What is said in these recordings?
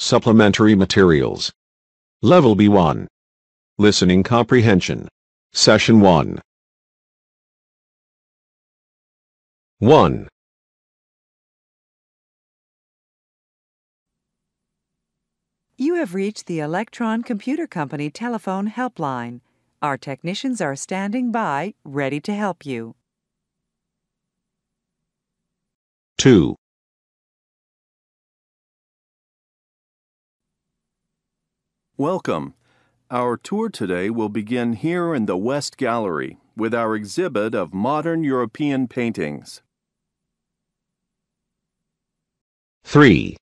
Supplementary materials. Level B1. Listening Comprehension. Session 1. 1. You have reached the Electron Computer Company telephone helpline. Our technicians are standing by, ready to help you. 2. Welcome. Our tour today will begin here in the West Gallery with our exhibit of modern European paintings. 3.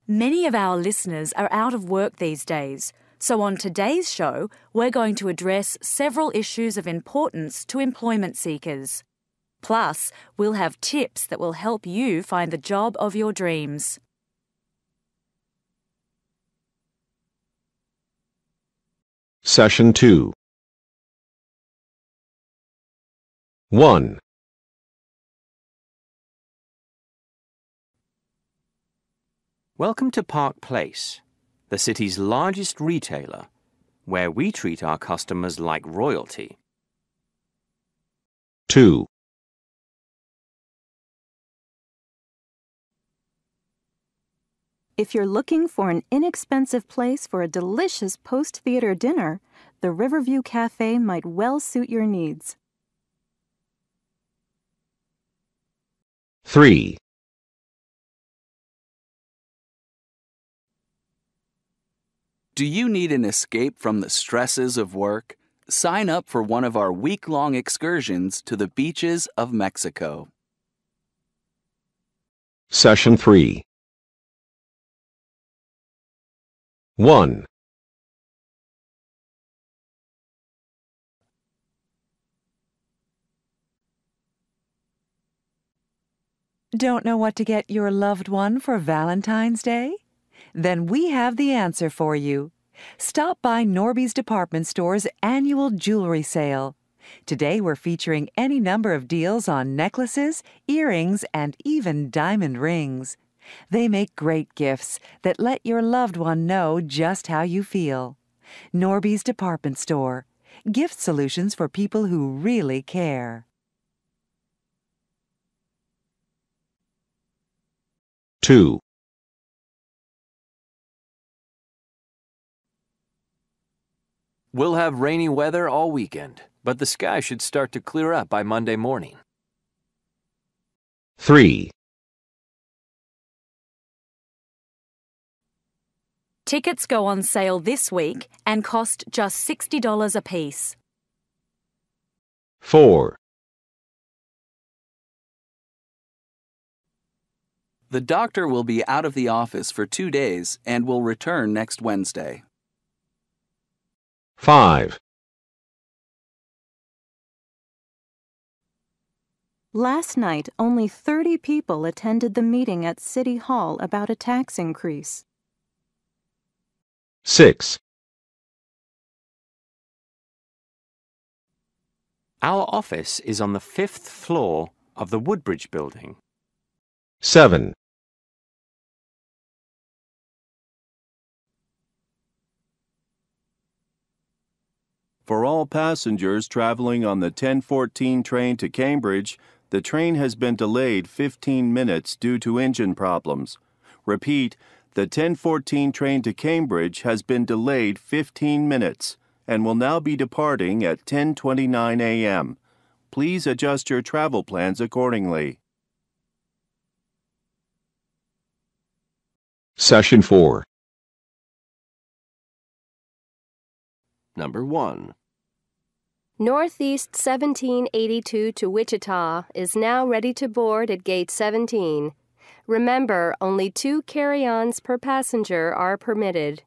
Many of our listeners are out of work these days, so on today's show, we're going to address several issues of importance to employment seekers. Plus, we'll have tips that will help you find the job of your dreams. Session 2. 1. Welcome to Park Place, the city's largest retailer, where we treat our customers like royalty. 2. If you're looking for an inexpensive place for a delicious post-theater dinner, the Riverview Cafe might well suit your needs. 3. Do you need an escape from the stresses of work? Sign up for one of our week-long excursions to the beaches of Mexico. Session 3. 1. Don't know what to get your loved one for Valentine's Day? Then we have the answer for you. Stop by Norby's Department Store's annual jewelry sale. Today we're featuring any number of deals on necklaces, earrings, and even diamond rings. They make great gifts that let your loved one know just how you feel. Norby's Department Store. Gift solutions for people who really care. 2. We'll have rainy weather all weekend, but the sky should start to clear up by Monday morning. 3. Tickets go on sale this week and cost just $60 apiece. 4. The doctor will be out of the office for 2 days and will return next Wednesday. 5. Last night, only 30 people attended the meeting at City Hall about a tax increase. 6. Our office is on the 5th floor of the Woodbridge building. 7. For all passengers traveling on the 1014 train to Cambridge, the train has been delayed 15 minutes due to engine problems. Repeat, the 1014 train to Cambridge has been delayed 15 minutes and will now be departing at 10:29 a.m. Please adjust your travel plans accordingly. Session 4. Number 1. Northeast 1782 to Wichita is now ready to board at Gate 17. Remember, only 2 carry-ons per passenger are permitted.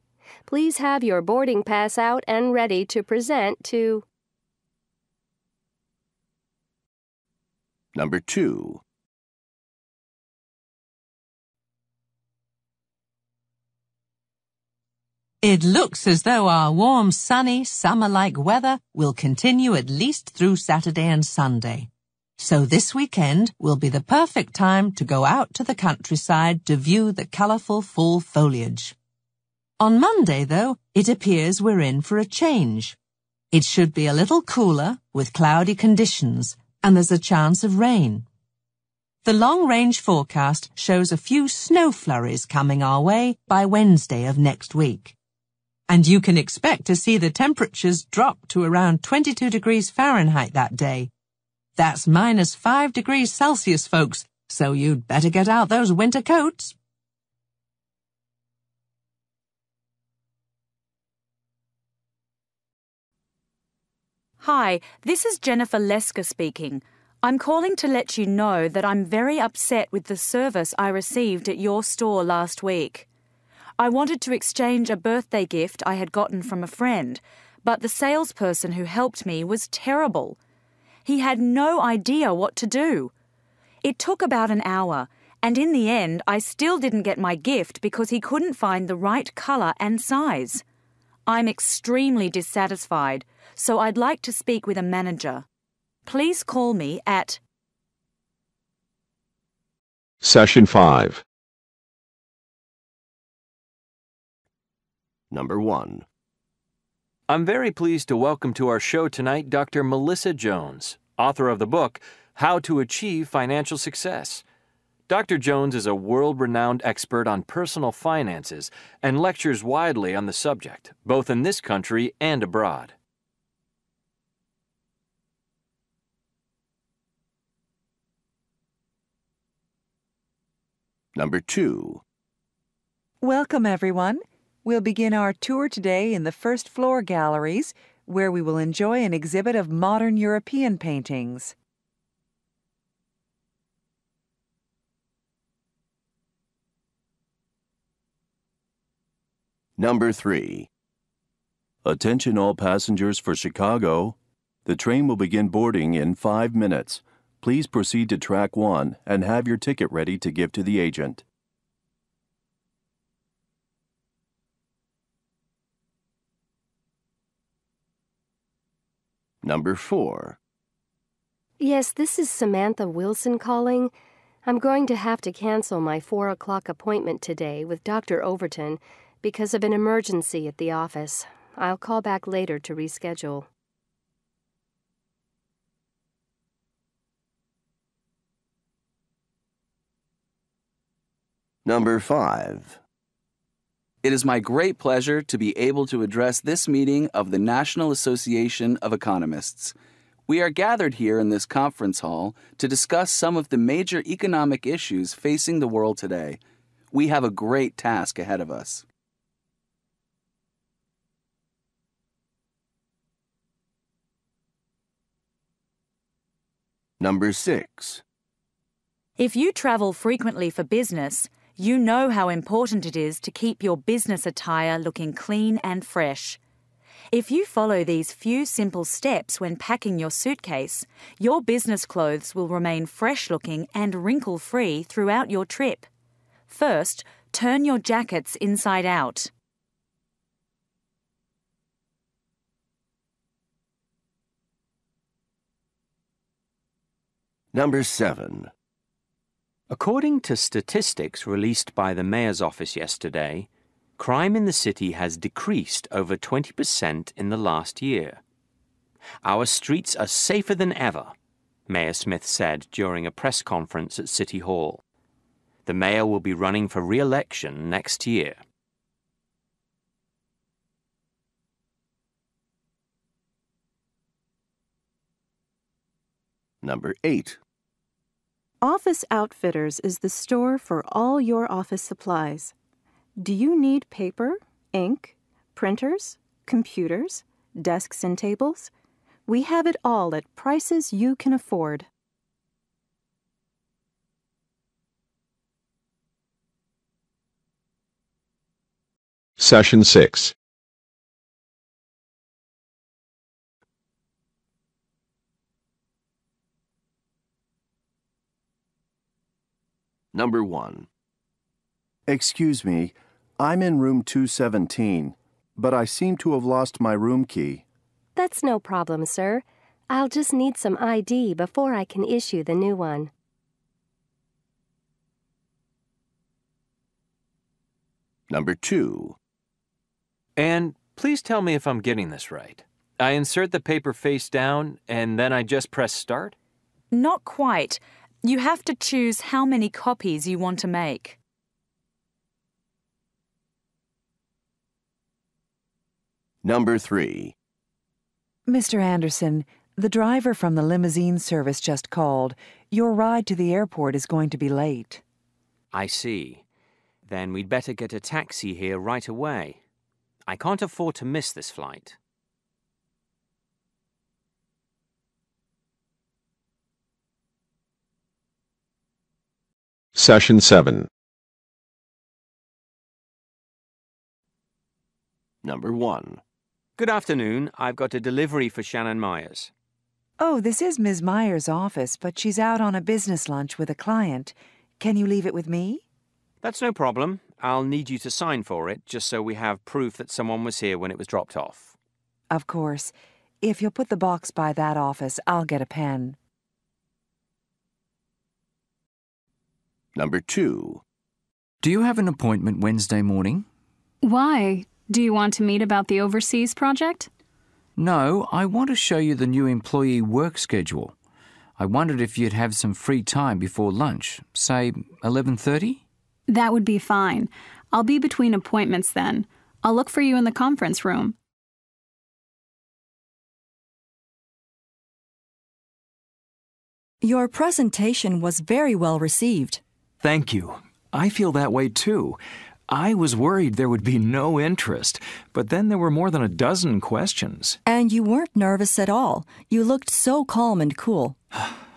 Please have your boarding pass out and ready to present to Number 2. It looks as though our warm, sunny, summer-like weather will continue at least through Saturday and Sunday. So this weekend will be the perfect time to go out to the countryside to view the colourful fall foliage. On Monday, though, it appears we're in for a change. It should be a little cooler with cloudy conditions, and there's a chance of rain. The long-range forecast shows a few snow flurries coming our way by Wednesday of next week. And you can expect to see the temperatures drop to around 22 degrees Fahrenheit that day. That's -5 degrees Celsius, folks, so you'd better get out those winter coats. Hi, this is Jennifer Lesker speaking. I'm calling to let you know that I'm very upset with the service I received at your store last week. I wanted to exchange a birthday gift I had gotten from a friend, but the salesperson who helped me was terrible. He had no idea what to do. It took about an hour, and in the end I still didn't get my gift because he couldn't find the right colour and size. I'm extremely dissatisfied, so I'd like to speak with a manager. Please call me at Session 5. Number 1. I'm very pleased to welcome to our show tonight Dr. Melissa Jones, author of the book, How to Achieve Financial Success. Dr. Jones is a world-renowned expert on personal finances and lectures widely on the subject, both in this country and abroad. Number 2. Welcome, everyone. We'll begin our tour today in the first floor galleries, where we will enjoy an exhibit of modern European paintings. Number 3. Attention all passengers for Chicago. The train will begin boarding in 5 minutes. Please proceed to track 1 and have your ticket ready to give to the agent. Number 4. Yes, this is Samantha Wilson calling. I'm going to have to cancel my 4 o'clock appointment today with Dr. Overton because of an emergency at the office. I'll call back later to reschedule. Number 5. It is my great pleasure to be able to address this meeting of the National Association of Economists. We are gathered here in this conference hall to discuss some of the major economic issues facing the world today. We have a great task ahead of us. Number 6. If you travel frequently for business, you know how important it is to keep your business attire looking clean and fresh. If you follow these few simple steps when packing your suitcase, your business clothes will remain fresh-looking and wrinkle-free throughout your trip. First, turn your jackets inside out. Number 7. According to statistics released by the Mayor's office yesterday, crime in the city has decreased over 20% in the last year. Our streets are safer than ever, Mayor Smith said during a press conference at City Hall. The mayor will be running for re-election next year. Number 8. Office Outfitters is the store for all your office supplies. Do you need paper, ink, printers, computers, desks and tables? We have it all at prices you can afford. Session 6. Number 1. Excuse me, I'm in room 217. but I seem to have lost my room key. That's no problem, sir. I'll just need some ID before I can issue the new one. Number 2. And please tell me if I'm getting this right. I insert the paper face down, and then I just press start? Not quite. You have to choose how many copies you want to make. Number 3. Mr. Anderson, the driver from the limousine service just called. Your ride to the airport is going to be late. I see. Then we'd better get a taxi here right away. I can't afford to miss this flight. Session 7. Number 1. Good afternoon. I've got a delivery for Shannon Myers. Oh, this is Ms. Myers' office, but she's out on a business lunch with a client. Can you leave it with me? That's no problem. I'll need you to sign for it, just so we have proof that someone was here when it was dropped off. Of course. If you'll put the box by that office, I'll get a pen. Number 2. Do you have an appointment Wednesday morning? Why? Do you want to meet about the overseas project? No, I want to show you the new employee work schedule. I wondered if you'd have some free time before lunch, say 11:30? That would be fine. I'll be between appointments then. I'll look for you in the conference room. Your presentation was very well received. Thank you. I feel that way too. I was worried there would be no interest, but then there were more than a dozen questions. And you weren't nervous at all. You looked so calm and cool.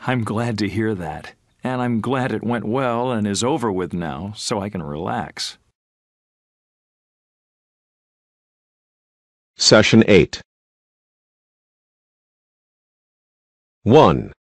I'm glad to hear that. And I'm glad it went well and is over with now, so I can relax. Session 8. 1.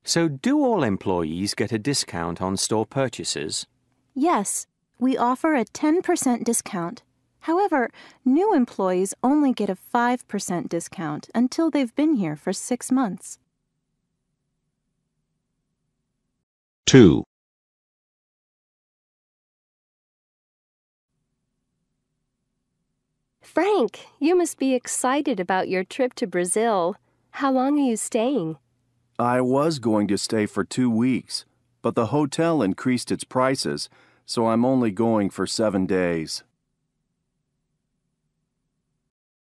So do all employees get a discount on store purchases? Yes, we offer a 10% discount. However, new employees only get a 5% discount until they've been here for 6 months. 2. Frank, you must be excited about your trip to Brazil. How long are you staying? I was going to stay for 2 weeks, but the hotel increased its prices, so I'm only going for 7 days.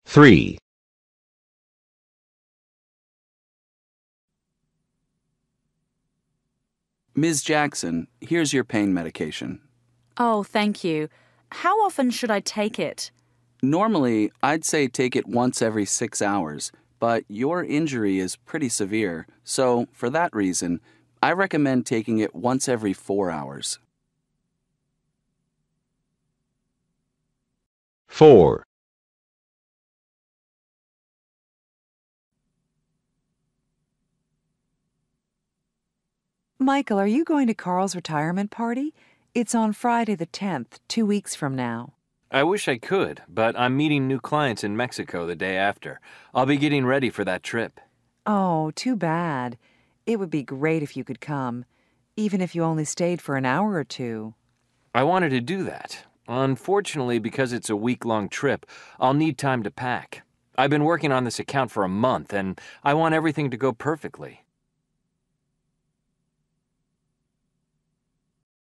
3. Ms. Jackson, here's your pain medication. Oh, thank you. How often should I take it? Normally, I'd say take it once every 6 hours, but your injury is pretty severe, so for that reason, I recommend taking it once every 4 hours. 4. Michael, are you going to Carl's retirement party? It's on Friday the 10th, 2 weeks from now. I wish I could, but I'm meeting new clients in Mexico the day after. I'll be getting ready for that trip. Oh, too bad. It would be great if you could come, even if you only stayed for an hour or two. I wanted to do that. Unfortunately, because it's a week-long trip, I'll need time to pack. I've been working on this account for a month, and I want everything to go perfectly.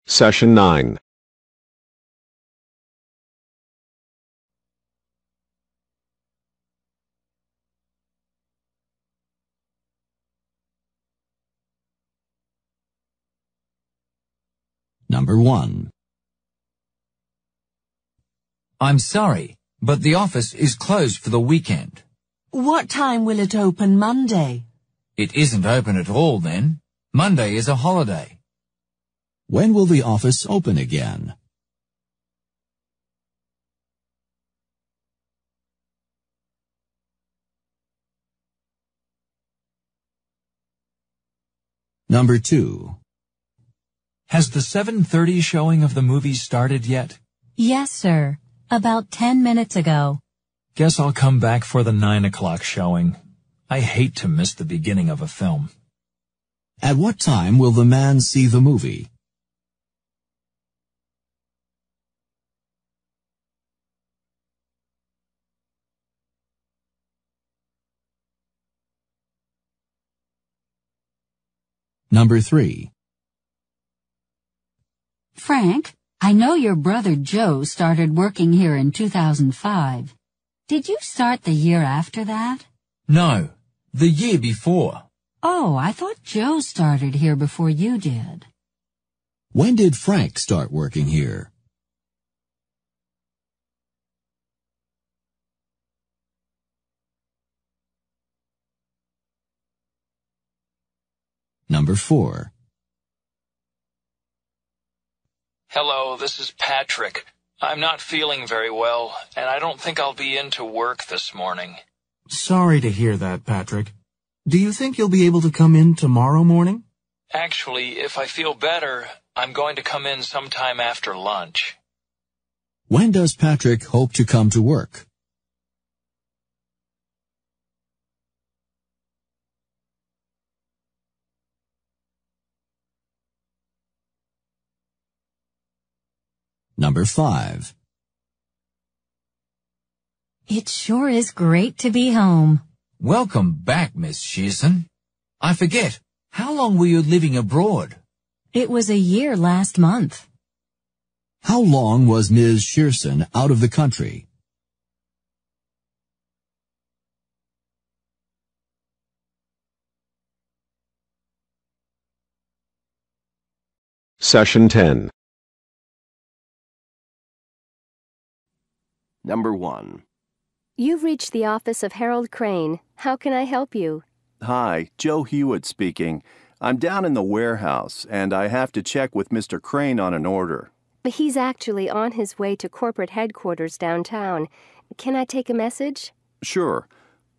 Session 9. 1. I'm sorry, but the office is closed for the weekend. What time will it open Monday? It isn't open at all then. Monday is a holiday. When will the office open again? Number 2. Has the 7:30 showing of the movie started yet? Yes, sir. About 10 minutes ago. Guess I'll come back for the 9 o'clock showing. I hate to miss the beginning of a film. At what time will the man see the movie? Number 3. Frank, I know your brother Joe started working here in 2005. Did you start the year after that? No, the year before. Oh, I thought Joe started here before you did. When did Frank start working here? Number 4. Hello, this is Patrick. I'm not feeling very well, and I don't think I'll be into work this morning. Sorry to hear that, Patrick. Do you think you'll be able to come in tomorrow morning? Actually, if I feel better, I'm going to come in sometime after lunch. When does Patrick hope to come to work? Number 5. It sure is great to be home. Welcome back, Miss Shearson. I forget, how long were you living abroad? It was a year last month. How long was Ms. Shearson out of the country? Session 10. Number 1. You've reached the office of Harold Crane. How can I help you? Hi, Joe Hewitt speaking. I'm down in the warehouse, and I have to check with Mr. Crane on an order. He's actually on his way to corporate headquarters downtown. Can I take a message? Sure.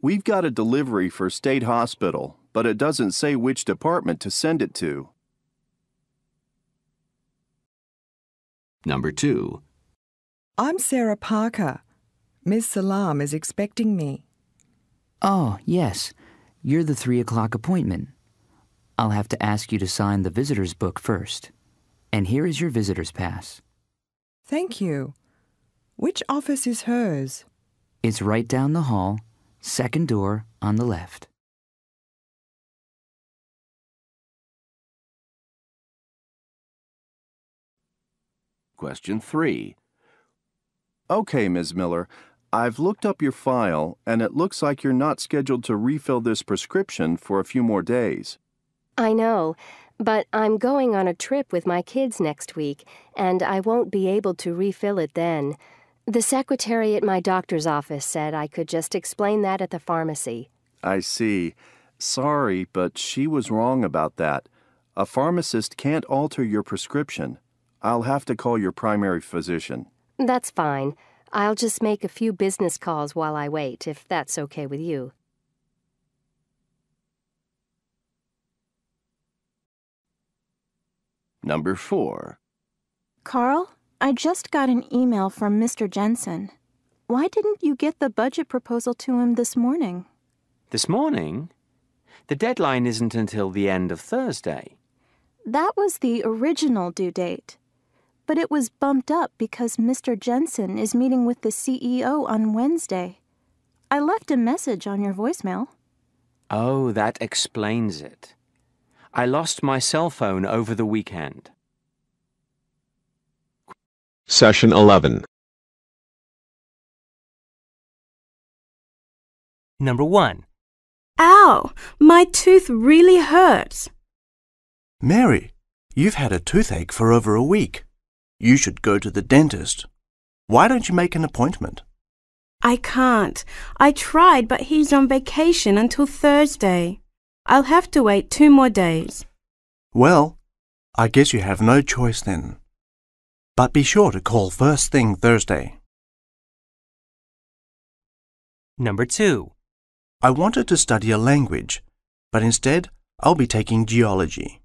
We've got a delivery for State Hospital, but it doesn't say which department to send it to. Number 2. I'm Sarah Parker. Ms. Salam is expecting me. Oh, yes. You're the 3 o'clock appointment. I'll have to ask you to sign the visitor's book first. And here is your visitor's pass. Thank you. Which office is hers? It's right down the hall, second door on the left. Question 3. Okay, Ms. Miller. I've looked up your file, and it looks like you're not scheduled to refill this prescription for a few more days. I know, but I'm going on a trip with my kids next week, and I won't be able to refill it then. The secretary at my doctor's office said I could just explain that at the pharmacy. I see. Sorry, but she was wrong about that. A pharmacist can't alter your prescription. I'll have to call your primary physician. That's fine. I'll just make a few business calls while I wait, if that's okay with you. Number 4. Carl, I just got an email from Mr. Jensen. Why didn't you get the budget proposal to him this morning? This morning? The deadline isn't until the end of Thursday. That was the original due date. But it was bumped up because Mr. Jensen is meeting with the CEO on Wednesday. I left a message on your voicemail. Oh, that explains it. I lost my cell phone over the weekend. Session 11. Number 1. Ow! My tooth really hurts. Mary, you've had a toothache for over a week. You should go to the dentist. Why don't you make an appointment? I can't. I tried, but he's on vacation until Thursday. I'll have to wait 2 more days. Well, I guess you have no choice then. But be sure to call first thing Thursday. Number 2. I wanted to study a language, but instead I'll be taking geology.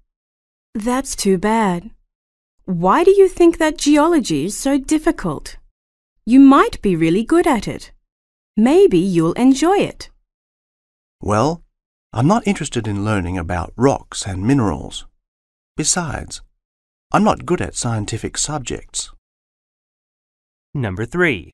That's too bad. Why do you think that geology is so difficult? You might be really good at it. Maybe you'll enjoy it. Well, I'm not interested in learning about rocks and minerals. Besides, I'm not good at scientific subjects. Number 3.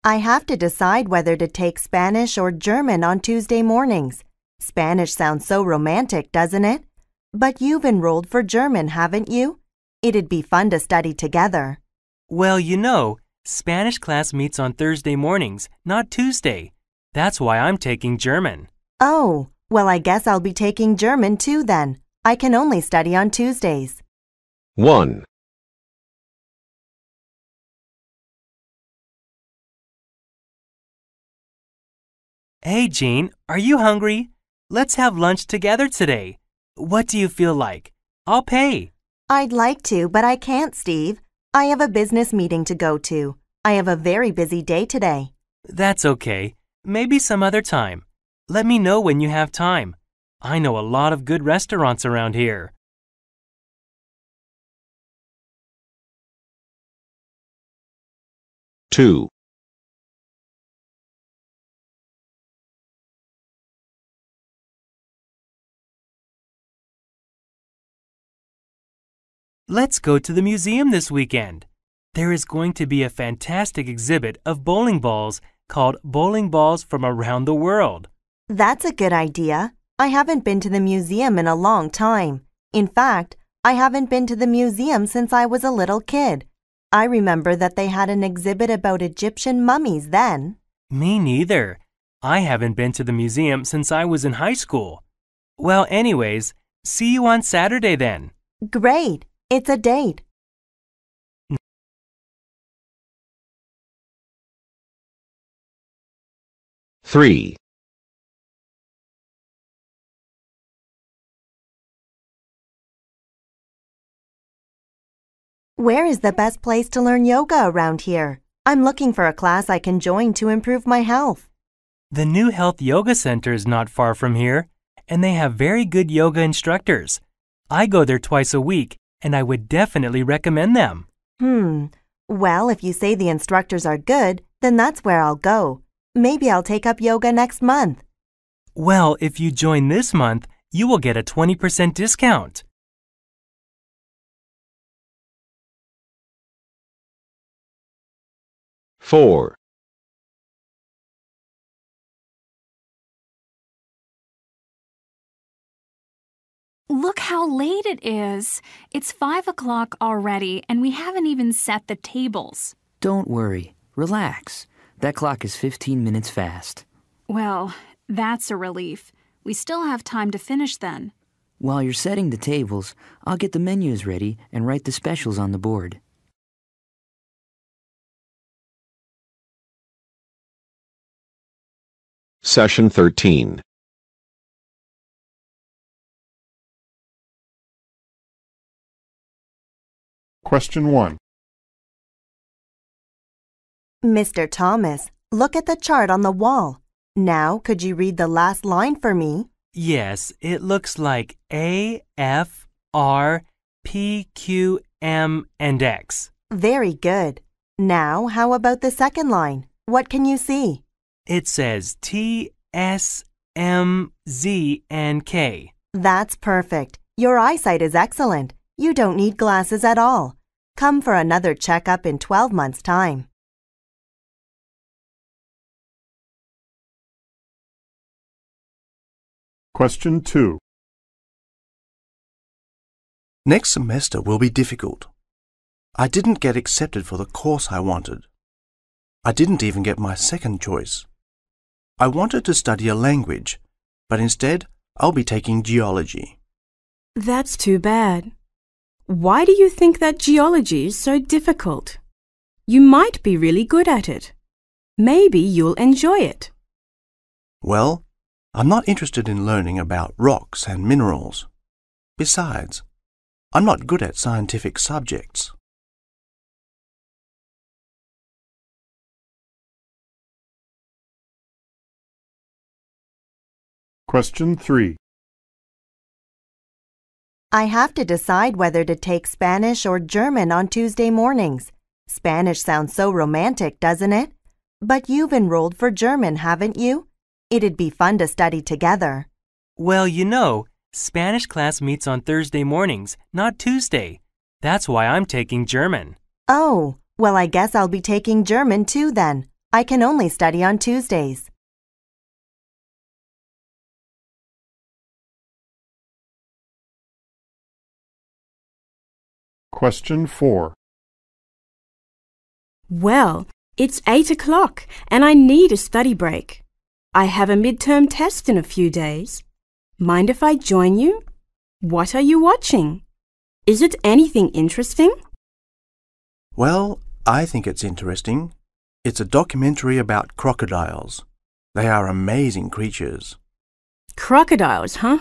I have to decide whether to take Spanish or German on Tuesday mornings. Spanish sounds so romantic, doesn't it? But you've enrolled for German, haven't you? It'd be fun to study together. Well, you know, Spanish class meets on Thursday mornings, not Tuesday. That's why I'm taking German. Oh, well, I guess I'll be taking German too then. I can only study on Tuesdays. 1. Hey, Jean, are you hungry? Let's have lunch together today. What do you feel like? I'll pay. I'd like to, but I can't, Steve. I have a business meeting to go to. I have a very busy day today. That's okay. Maybe some other time. Let me know when you have time. I know a lot of good restaurants around here. 2. Let's go to the museum this weekend. There is going to be a fantastic exhibit of bowling balls called Bowling Balls from Around the World. That's a good idea. I haven't been to the museum in a long time. In fact, I haven't been to the museum since I was a little kid. I remember that they had an exhibit about Egyptian mummies then. Me neither. I haven't been to the museum since I was in high school. Well, anyways, see you on Saturday then. Great. It's a date. 3. Where is the best place to learn yoga around here? I'm looking for a class I can join to improve my health. The New Health Yoga Center is not far from here, and they have very good yoga instructors. I go there twice a week, and I would definitely recommend them. Well, if you say the instructors are good, then that's where I'll go. Maybe I'll take up yoga next month. Well, if you join this month, you will get a 20% discount. 4. Look how late it is. It's 5 o'clock already, and we haven't even set the tables. Don't worry. Relax. That clock is 15 minutes fast. Well, that's a relief. We still have time to finish then. While you're setting the tables, I'll get the menus ready and write the specials on the board. Session 13. Question 1. Mr. Thomas, look at the chart on the wall. Now, could you read the last line for me? Yes, it looks like A, F, R, P, Q, M, and X. Very good. Now, how about the second line? What can you see? It says T, S, M, Z, and K. That's perfect. Your eyesight is excellent. You don't need glasses at all. Come for another checkup in 12 months' time. Question 2. Next semester will be difficult. I didn't get accepted for the course I wanted. I didn't even get my second choice. I wanted to study a language, but instead I'll be taking geology. That's too bad. Why do you think that geology is so difficult? You might be really good at it. Maybe you'll enjoy it. Well, I'm not interested in learning about rocks and minerals. Besides, I'm not good at scientific subjects. Question 3. I have to decide whether to take Spanish or German on Tuesday mornings. Spanish sounds so romantic, doesn't it? But you've enrolled for German, haven't you? It'd be fun to study together. Well, you know, Spanish class meets on Thursday mornings, not Tuesday. That's why I'm taking German. Oh, well, I guess I'll be taking German too then. I can only study on Tuesdays. Question 4. Well, it's 8 o'clock and I need a study break. I have a midterm test in a few days. Mind if I join you? What are you watching? Is it anything interesting? Well, I think it's interesting. It's a documentary about crocodiles. They are amazing creatures. Crocodiles, huh?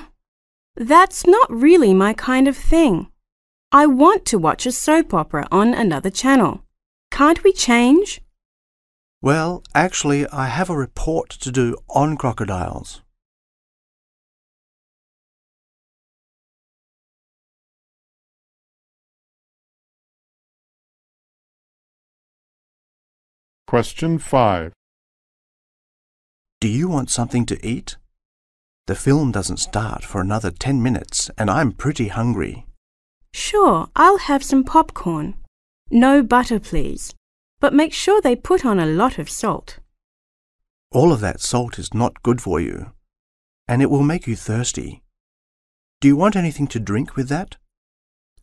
That's not really my kind of thing. I want to watch a soap opera on another channel. Can't we change? Well, actually, I have a report to do on crocodiles. Question 5. Do you want something to eat? The film doesn't start for another 10 minutes, and I'm pretty hungry. Sure, I'll have some popcorn. No butter, please. But make sure they put on a lot of salt. All of that salt is not good for you, and it will make you thirsty. Do you want anything to drink with that?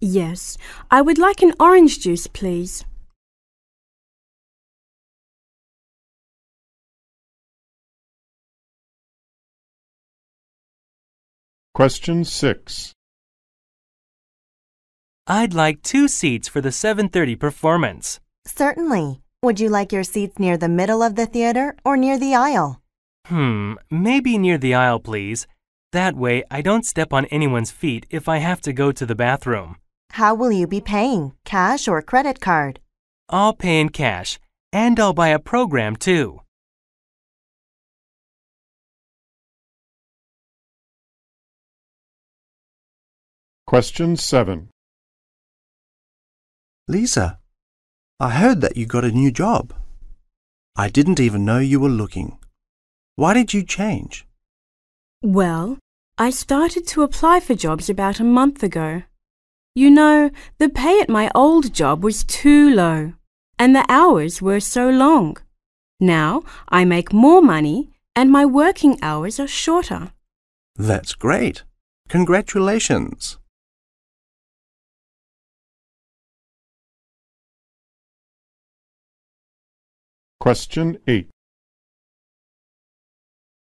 Yes, I would like an orange juice, please. Question 6. I'd like 2 seats for the 7:30 performance. Certainly. Would you like your seats near the middle of the theater or near the aisle? Maybe near the aisle, please. That way I don't step on anyone's feet if I have to go to the bathroom. How will you be paying? Cash or credit card? I'll pay in cash, and I'll buy a program too. Question 7. Lisa, I heard that you got a new job. I didn't even know you were looking. Why did you change? Well, I started to apply for jobs about a month ago. You know, the pay at my old job was too low, and the hours were so long. Now I make more money, and my working hours are shorter. That's great. Congratulations. Question 8.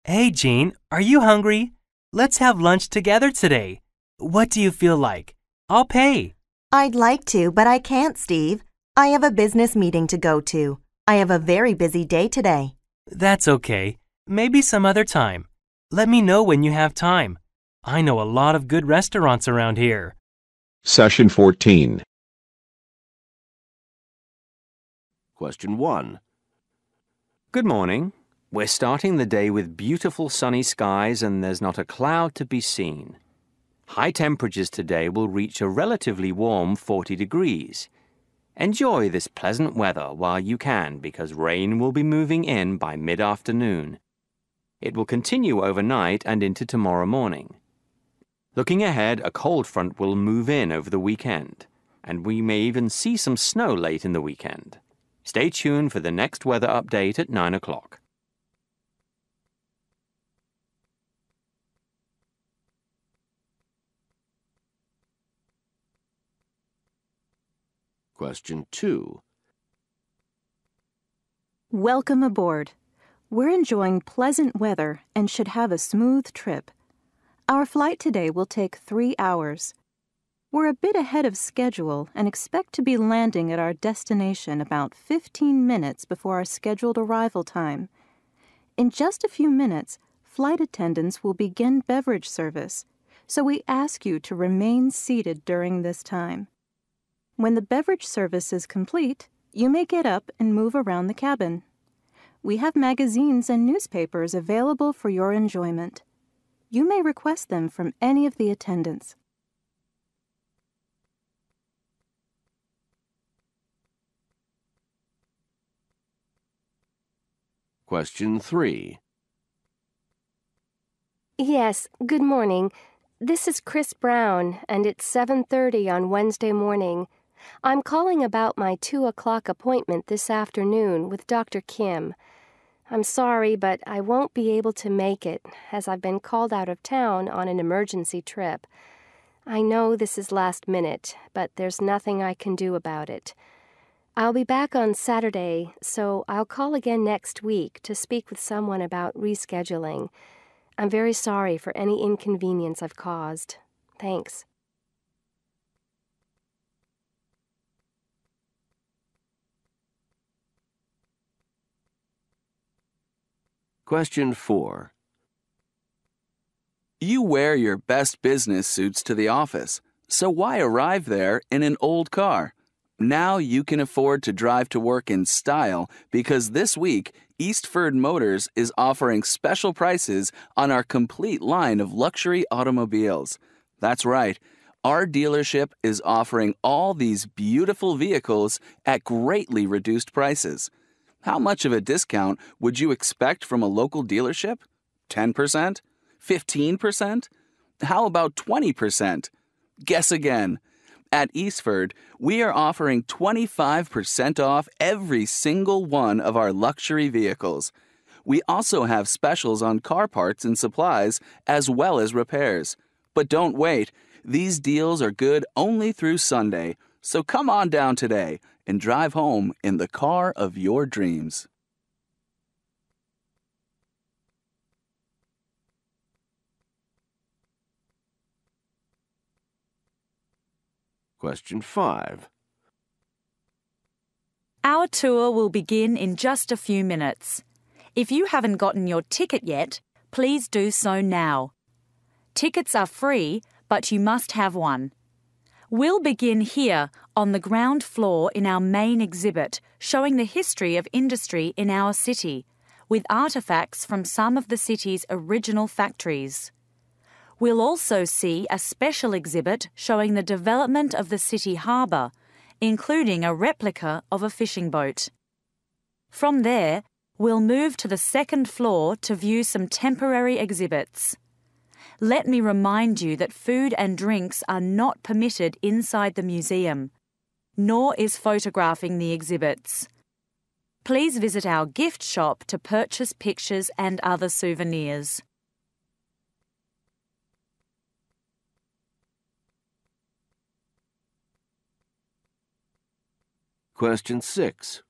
Hey, Jean, are you hungry? Let's have lunch together today. What do you feel like? I'll pay. I'd like to, but I can't, Steve. I have a business meeting to go to. I have a very busy day today. That's okay. Maybe some other time. Let me know when you have time. I know a lot of good restaurants around here. Session 14. Question 1. Good morning. We're starting the day with beautiful sunny skies and there's not a cloud to be seen. High temperatures today will reach a relatively warm 40 degrees. Enjoy this pleasant weather while you can because rain will be moving in by mid-afternoon. It will continue overnight and into tomorrow morning. Looking ahead, a cold front will move in over the weekend, and we may even see some snow late in the weekend. Stay tuned for the next weather update at 9 o'clock. Question 2. Welcome aboard. We're enjoying pleasant weather and should have a smooth trip. Our flight today will take 3 hours. We're a bit ahead of schedule and expect to be landing at our destination about 15 minutes before our scheduled arrival time. In just a few minutes, flight attendants will begin beverage service, so we ask you to remain seated during this time. When the beverage service is complete, you may get up and move around the cabin. We have magazines and newspapers available for your enjoyment. You may request them from any of the attendants. Question 3. Yes, good morning. This is Chris Brown, and it's 7:30 on Wednesday morning. I'm calling about my 2 o'clock appointment this afternoon with Dr. Kim. I'm sorry, but I won't be able to make it, as I've been called out of town on an emergency trip. I know this is last minute, but there's nothing I can do about it. I'll be back on Saturday, so I'll call again next week to speak with someone about rescheduling. I'm very sorry for any inconvenience I've caused. Thanks. Question 4. You wear your best business suits to the office, so why arrive there in an old car? Now you can afford to drive to work in style because this week, Eastford Motors is offering special prices on our complete line of luxury automobiles. That's right, our dealership is offering all these beautiful vehicles at greatly reduced prices. How much of a discount would you expect from a local dealership? 10%? 15%? How about 20%? Guess again. At Eastford, we are offering 25% off every single one of our luxury vehicles. We also have specials on car parts and supplies as well as repairs. But don't wait. These deals are good only through Sunday. So come on down today and drive home in the car of your dreams. Question 5. Our tour will begin in just a few minutes. If you haven't gotten your ticket yet, please do so now. Tickets are free, but you must have one. We'll begin here on the ground floor in our main exhibit showing the history of industry in our city, with artefacts from some of the city's original factories. We'll also see a special exhibit showing the development of the city harbour, including a replica of a fishing boat. From there, we'll move to the second floor to view some temporary exhibits. Let me remind you that food and drinks are not permitted inside the museum, nor is photographing the exhibits. Please visit our gift shop to purchase pictures and other souvenirs. Question 6.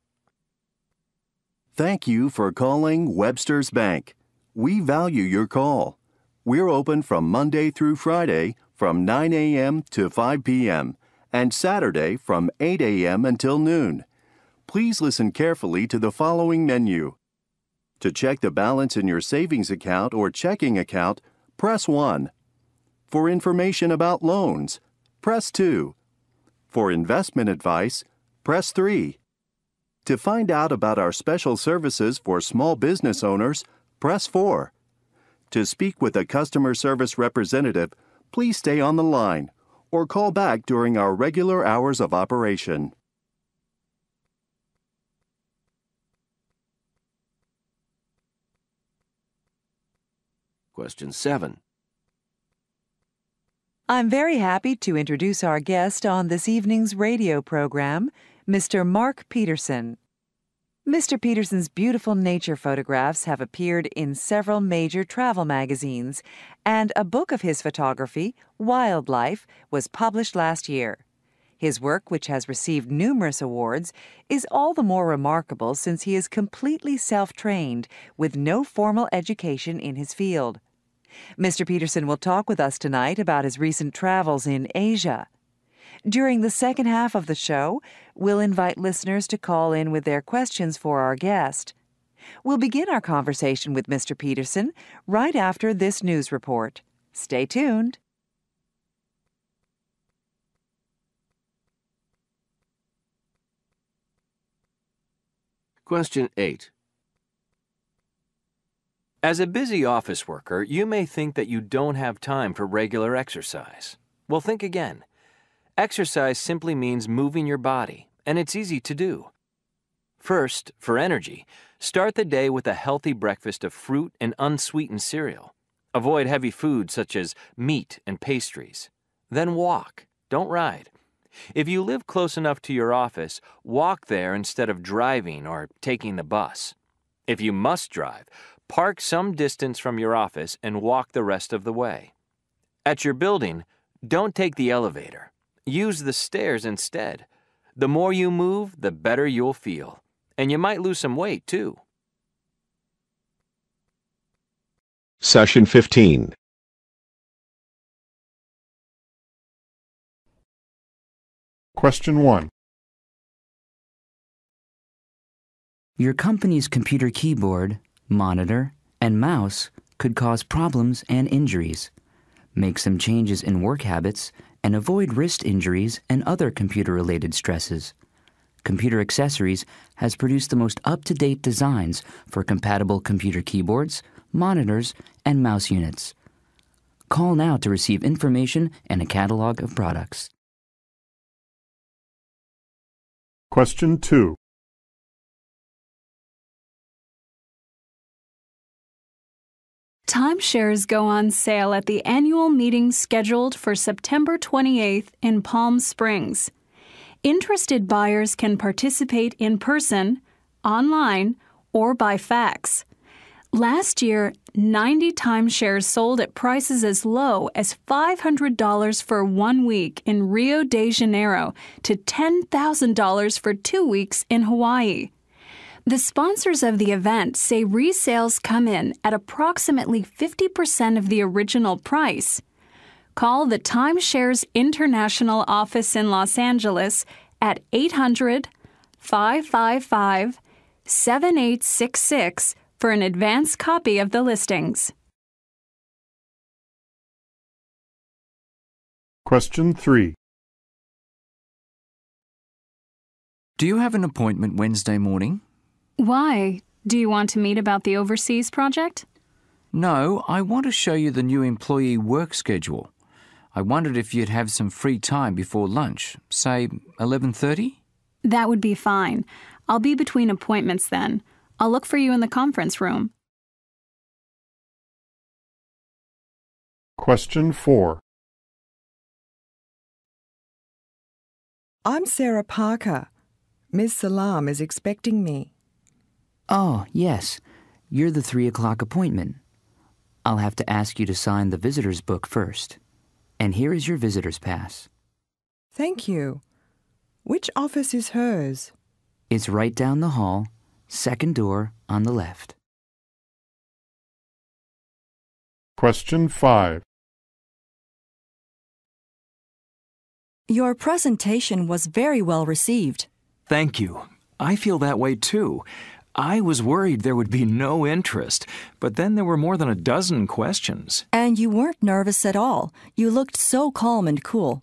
Thank you for calling Webster's Bank. We value your call. We're open from Monday through Friday from 9 a.m. to 5 p.m. and Saturday from 8 a.m. until noon. Please listen carefully to the following menu. To check the balance in your savings account or checking account, press 1. For information about loans, press 2. For investment advice, press 3. To find out about our special services for small business owners, press 4. To speak with a customer service representative, please stay on the line or call back during our regular hours of operation. Question 7. I'm very happy to introduce our guest on this evening's radio program, Mr. Mark Peterson. Mr. Peterson's beautiful nature photographs have appeared in several major travel magazines, and a book of his photography, Wildlife, was published last year. His work, which has received numerous awards, is all the more remarkable since he is completely self-trained with no formal education in his field. Mr. Peterson will talk with us tonight about his recent travels in Asia. During the second half of the show, we'll invite listeners to call in with their questions for our guest. We'll begin our conversation with Mr. Peterson right after this news report. Stay tuned. Question 8. As a busy office worker, you may think that you don't have time for regular exercise. Well, think again. Exercise simply means moving your body, and it's easy to do. First, for energy, start the day with a healthy breakfast of fruit and unsweetened cereal. Avoid heavy foods such as meat and pastries. Then walk, don't ride. If you live close enough to your office, walk there instead of driving or taking the bus. If you must drive, park some distance from your office and walk the rest of the way. At your building, don't take the elevator. Use the stairs instead. The more you move, the better you'll feel. And you might lose some weight, too. Session 15. Question 1. Your company's computer keyboard, monitor, and mouse could cause problems and injuries. Make some changes in work habits and avoid wrist injuries and other computer-related stresses. Computer Accessories has produced the most up-to-date designs for compatible computer keyboards, monitors, and mouse units. Call now to receive information and a catalog of products. Question 2. Timeshares go on sale at the annual meeting scheduled for September 28th in Palm Springs. Interested buyers can participate in person, online, or by fax. Last year, 90 timeshares sold at prices as low as $500 for 1 week in Rio de Janeiro to $10,000 for 2 weeks in Hawaii. The sponsors of the event say resales come in at approximately 50% of the original price. Call the Timeshares International office in Los Angeles at 800-555-7866 for an advance copy of the listings. Question 3. Do you have an appointment Wednesday morning? Why? Do you want to meet about the overseas project? No, I want to show you the new employee work schedule. I wondered if you'd have some free time before lunch, say 11:30? That would be fine. I'll be between appointments then. I'll look for you in the conference room. Question 4. I'm Sarah Parker. Ms. Salam is expecting me. Oh, yes. You're the 3 o'clock appointment. I'll have to ask you to sign the visitor's book first. And here is your visitor's pass. Thank you. Which office is hers? It's right down the hall, second door on the left. Question 5. Your presentation was very well received. Thank you. I feel that way too. I was worried there would be no interest, but then there were more than a dozen questions. And you weren't nervous at all. You looked so calm and cool.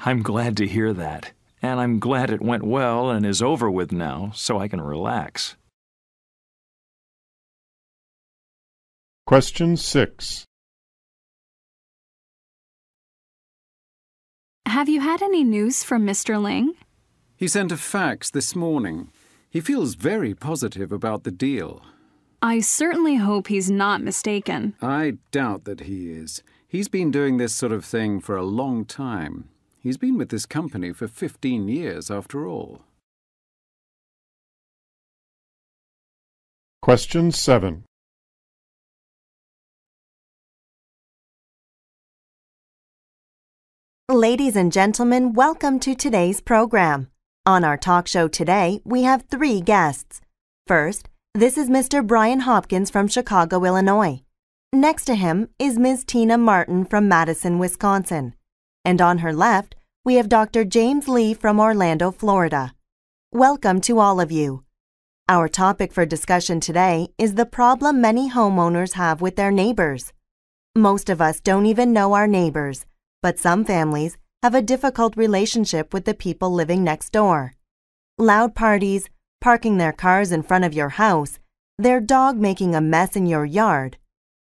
I'm glad to hear that. And I'm glad it went well and is over with now, so I can relax. Question 6. Have you had any news from Mr. Ling? He sent a fax this morning. He feels very positive about the deal. I certainly hope he's not mistaken. I doubt that he is. He's been doing this sort of thing for a long time. He's been with this company for 15 years, after all. Question 7. Ladies and gentlemen, welcome to today's program. On our talk show today, we have 3 guests. First, this is Mr. Brian Hopkins from Chicago, Illinois. Next to him is Ms. Tina Martin from Madison, Wisconsin. And on her left, we have Dr. James Lee from Orlando, Florida. Welcome to all of you. Our topic for discussion today is the problem many homeowners have with their neighbors. Most of us don't even know our neighbors, but some families have a difficult relationship with the people living next door. Loud parties, parking their cars in front of your house, their dog making a mess in your yard.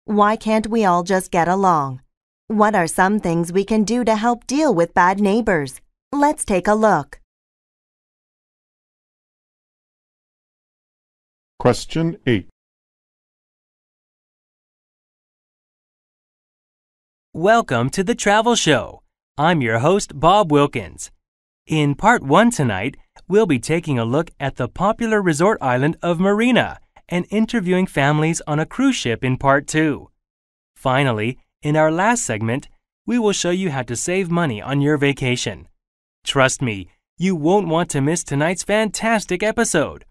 Why can't we all just get along? What are some things we can do to help deal with bad neighbors? Let's take a look. Question 8. Welcome to the Travel Show. I'm your host, Bob Wilkins. In Part 1 tonight, we'll be taking a look at the popular resort island of Marina and interviewing families on a cruise ship in Part 2. Finally, in our last segment, we will show you how to save money on your vacation. Trust me, you won't want to miss tonight's fantastic episode.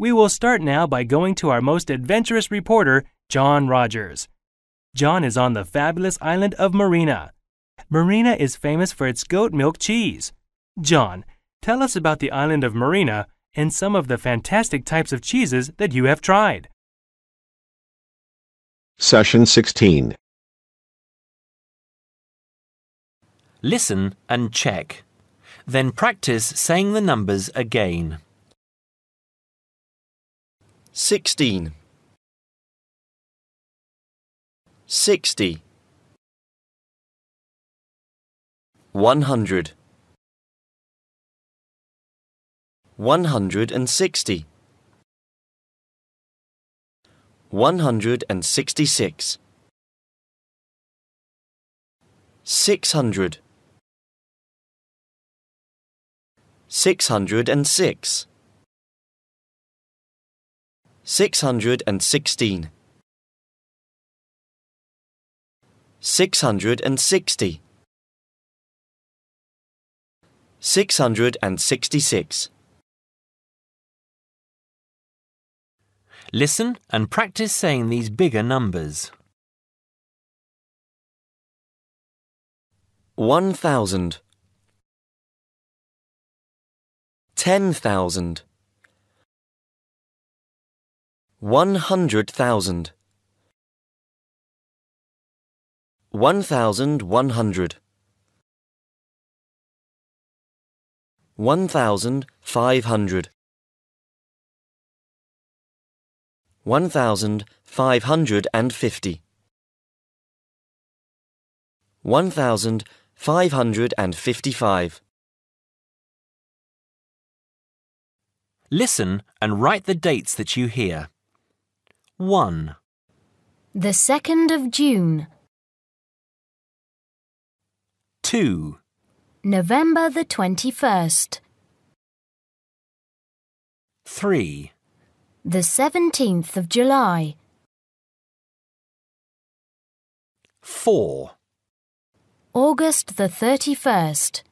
We will start now by going to our most adventurous reporter, John Rogers. John is on the fabulous island of Marina. Marina is famous for its goat milk cheese. John, tell us about the island of Marina and some of the fantastic types of cheeses that you have tried. Session 16. Listen and check. Then practice saying the numbers again. 16 60 100 160 166 600 606 616 660 666 Listen and practice saying these bigger numbers. 1,000 10,000 100,000 1,100 1,500 1,550 1,555 Listen and write the dates that you hear. 1. The 2nd of June. 2. November the 21st. 3. The 17th of July. 4. August the 31st.